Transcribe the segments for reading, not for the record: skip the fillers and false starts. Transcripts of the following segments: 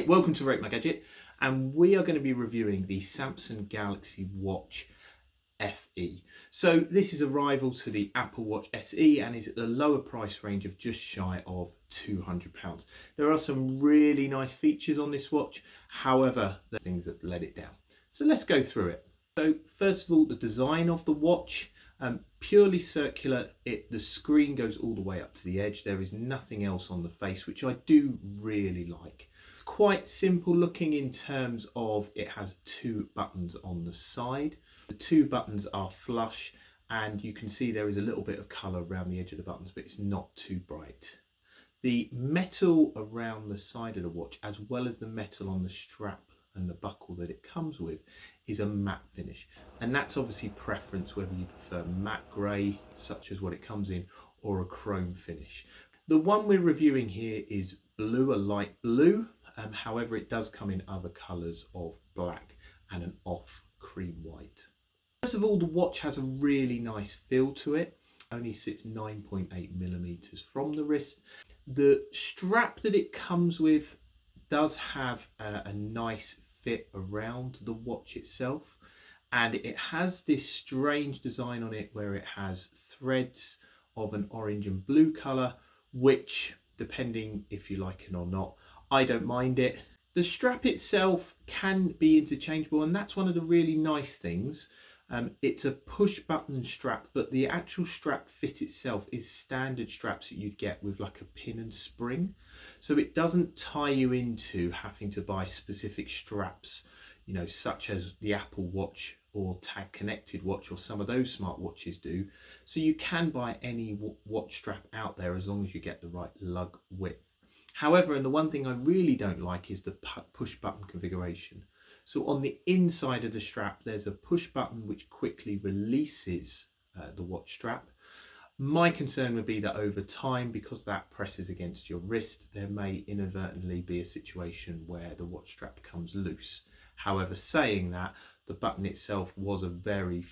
Welcome to Rate My Gadget, and we are going to be reviewing the Samsung Galaxy Watch FE. So this is a rival to the Apple Watch SE and is at the lower price range of just shy of £200. There are some really nice features on this watch, however, there are things that let it down. So let's go through it. So first of all, the design of the watch, purely circular. The screen goes all the way up to the edge. There is nothing else on the face, which I do really like. It's quite simple looking in terms of it has two buttons on the side. The two buttons are flush, and you can see there is a little bit of colour around the edge of the buttons, but it's not too bright. The metal around the side of the watch, as well as the metal on the strap and the buckle that it comes with, is a matte finish, and that's obviously preference whether you prefer matte grey such as what it comes in or a chrome finish. The one we're reviewing here is blue, a light blue, however it does come in other colours of black and an off cream white. First of all, the watch has a really nice feel to it. Only sits 9.8mm from the wrist. The strap that it comes with does have a nice fit around the watch itself, and it has this strange design on it where it has threads of an orange and blue colour, which, depending if you like it or not, I don't mind it. The strap itself can be interchangeable, and that's one of the really nice things. It's a push button strap, but the actual strap fit itself is standard straps that you'd get with like a pin and spring. So it doesn't tie you into having to buy specific straps, you know, such as the Apple Watch or Tag Connected Watch or some of those smartwatches do. So you can buy any watch strap out there as long as you get the right lug width. However, and the one thing I really don't like is the push button configuration. So on the inside of the strap, there's a push button which quickly releases the watch strap. My concern would be that over time, because that presses against your wrist, there may inadvertently be a situation where the watch strap comes loose. However, saying that, the button itself was a very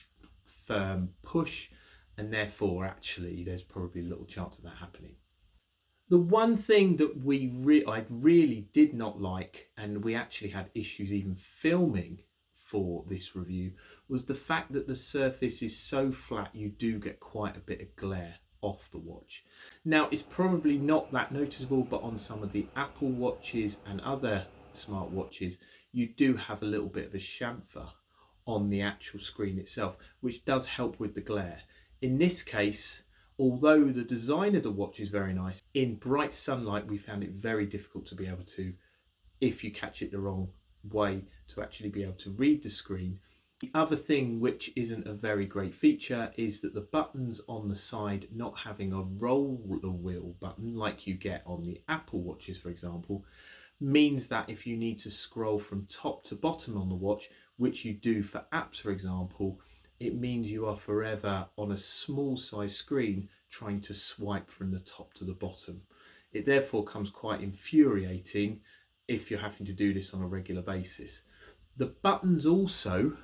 firm push, and therefore actually there's probably little chance of that happening. The one thing that I really did not like, and we actually had issues even filming for this review, was the fact that the surface is so flat you do get quite a bit of glare off the watch. Now, it's probably not that noticeable, but on some of the Apple Watches and other smartwatches, you do have a little bit of a chamfer on the actual screen itself, which does help with the glare. In this case, although the design of the watch is very nice, in bright sunlight we found it very difficult to be able to, if you catch it the wrong way, to actually be able to read the screen. The other thing which isn't a very great feature is that the buttons on the side not having a roller wheel button like you get on the Apple Watches, for example, means that if you need to scroll from top to bottom on the watch, which you do for apps, for example, it means you are forever on a small size screen trying to swipe from the top to the bottom. It therefore comes quite infuriating if you're having to do this on a regular basis. The buttons also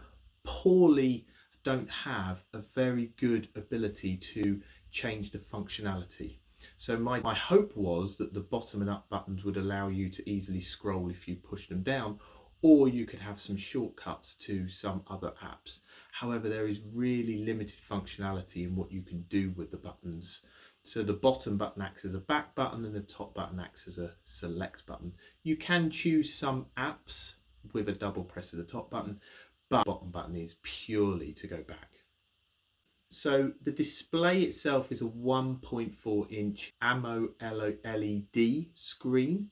don't have a very good ability to change the functionality. So my hope was that the bottom and up buttons would allow you to easily scroll if you push them down, or you could have some shortcuts to some other apps. However, there is really limited functionality in what you can do with the buttons. So the bottom button acts as a back button and the top button acts as a select button. You can choose some apps with a double press of the top button, but the bottom button is purely to go back. So the display itself is a 1.4 inch AMOLED LED screen.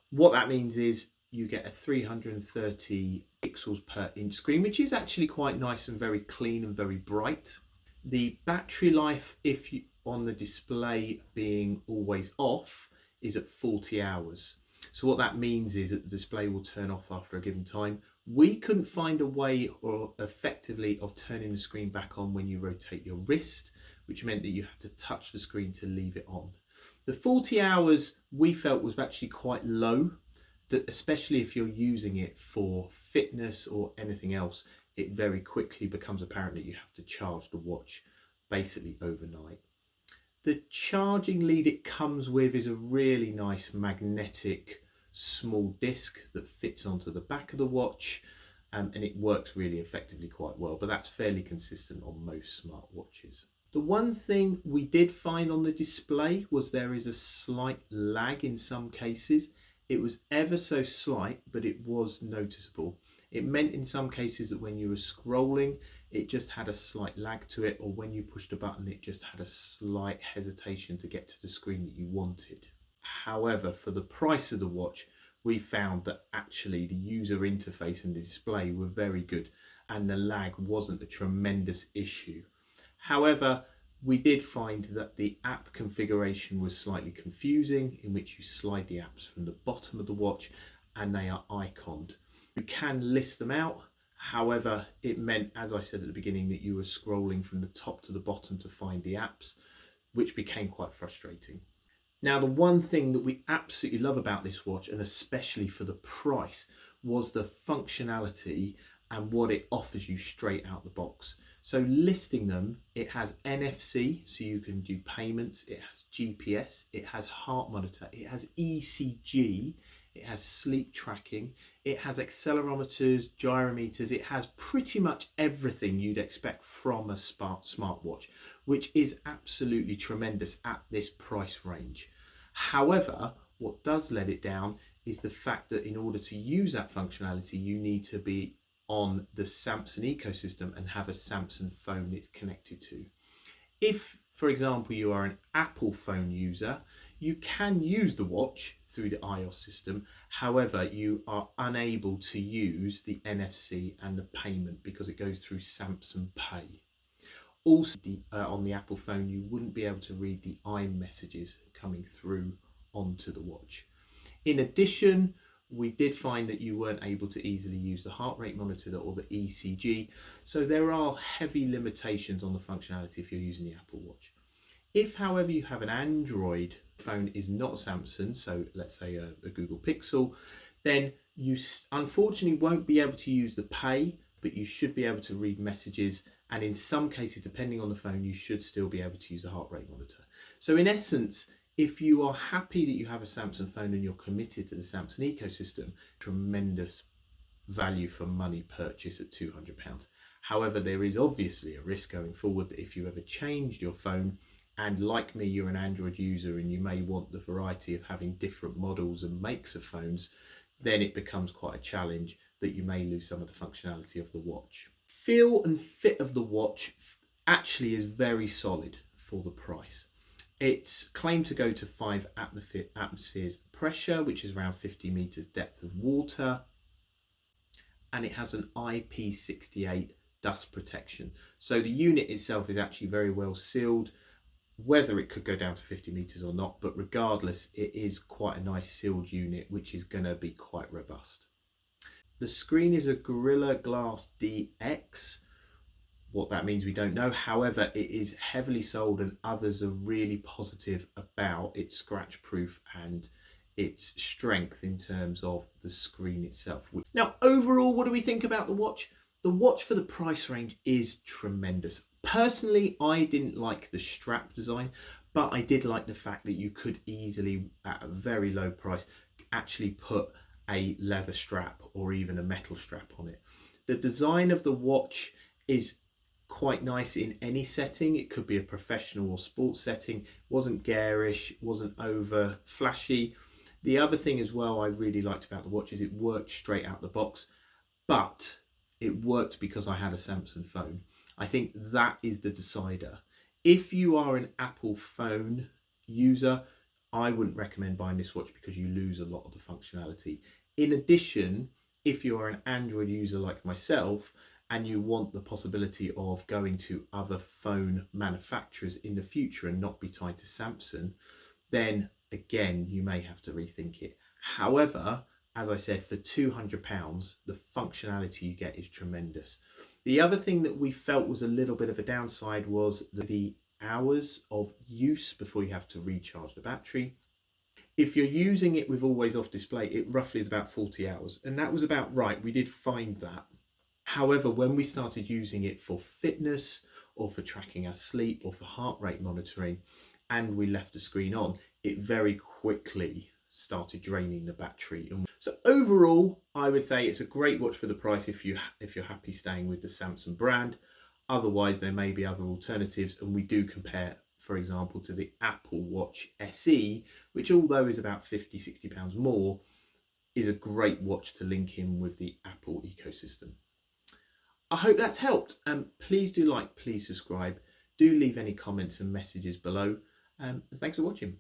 What that means is you get a 330 pixels per inch screen, which is actually quite nice and very clean and very bright. The battery life, if you on the display being always off, is at 40 hours. So what that means is that the display will turn off after a given time. We couldn't find a way or effectively of turning the screen back on when you rotate your wrist, which meant that you had to touch the screen to leave it on. The 40 hours we felt was actually quite low, especially if you're using it for fitness or anything else. It very quickly becomes apparent that you have to charge the watch basically overnight. The charging lead it comes with is a really nice magnetic small disc that fits onto the back of the watch, and it works really effectively quite well, but that's fairly consistent on most smartwatches. The one thing we did find on the display was there is a slight lag in some cases. It was ever so slight, but it was noticeable. It meant in some cases that when you were scrolling, it just had a slight lag to it, or when you pushed a button, it just had a slight hesitation to get to the screen that you wanted. However, for the price of the watch, we found that actually the user interface and the display were very good, and the lag wasn't a tremendous issue. However, we did find that the app configuration was slightly confusing, in which you slide the apps from the bottom of the watch and they are iconed. You can list them out. However, it meant, as I said at the beginning, that you were scrolling from the top to the bottom to find the apps, which became quite frustrating. Now, the one thing that we absolutely love about this watch, and especially for the price, was the functionality and what it offers you straight out the box. So listing them, it has NFC, so you can do payments, it has GPS, it has heart monitor, it has ECG, it has sleep tracking, it has accelerometers, gyrometers, it has pretty much everything you'd expect from a smartwatch, which is absolutely tremendous at this price range. However, what does let it down is the fact that in order to use that functionality, you need to be on the Samsung ecosystem and have a Samsung phone it's connected to. If, for example, you are an Apple phone user, you can use the watch through the iOS system. However, you are unable to use the NFC and the payment because it goes through Samsung Pay. Also, on the Apple phone, you wouldn't be able to read the iMessages coming through onto the watch. In addition, we did find that you weren't able to easily use the heart rate monitor or the ECG. So there are heavy limitations on the functionality if you're using the Apple Watch. If, however, you have an Android phone is not Samsung, so let's say a Google Pixel, then you unfortunately won't be able to use the Pay, but you should be able to read messages. And in some cases, depending on the phone, you should still be able to use a heart rate monitor. So in essence, if you are happy that you have a Samsung phone and you're committed to the Samsung ecosystem, tremendous value for money purchase at £200. However, there is obviously a risk going forward that if you ever changed your phone, and like me, you're an Android user and you may want the variety of having different models and makes of phones, then it becomes quite a challenge that you may lose some of the functionality of the watch. Feel and fit of the watch actually is very solid for the price. It's claimed to go to 5 atmospheres pressure, which is around 50 meters depth of water. And it has an IP68 dust protection. So the unit itself is actually very well sealed, whether it could go down to 50 meters or not, but regardless, it is quite a nice sealed unit, which is going to be quite robust. The screen is a Gorilla Glass DX. What that means, we don't know. However, it is heavily sold and others are really positive about its scratch proof and its strength in terms of the screen itself. Now, overall, what do we think about the watch? The watch for the price range is tremendous. Personally, I didn't like the strap design, but I did like the fact that you could easily, at a very low price, actually put a leather strap or even a metal strap on it. The design of the watch is quite nice in any setting. It could be a professional or sports setting. It wasn't garish, wasn't over flashy. The other thing as well I really liked about the watch is it worked straight out the box, but it worked because I had a Samsung phone. I think that is the decider. If you are an Apple phone user, I wouldn't recommend buying this watch because you lose a lot of the functionality. In addition, if you're an Android user like myself and you want the possibility of going to other phone manufacturers in the future and not be tied to Samsung, then again, you may have to rethink it. However, as I said, for £200, the functionality you get is tremendous. The other thing that we felt was a little bit of a downside was the hours of use before you have to recharge the battery. If you're using it with always off display, it roughly is about 40 hours, and that was about right. We did find that. However, when we started using it for fitness or for tracking our sleep or for heart rate monitoring, and we left the screen on, it very quickly started draining the battery. And so overall, I would say it's a great watch for the price if you're happy staying with the Samsung brand. Otherwise, there may be other alternatives, and we do compare, for example, to the Apple Watch SE, which although is about £50–60 more, is a great watch to link in with the Apple ecosystem. I hope that's helped. Please do like, please subscribe. Do leave any comments and messages below. Thanks for watching.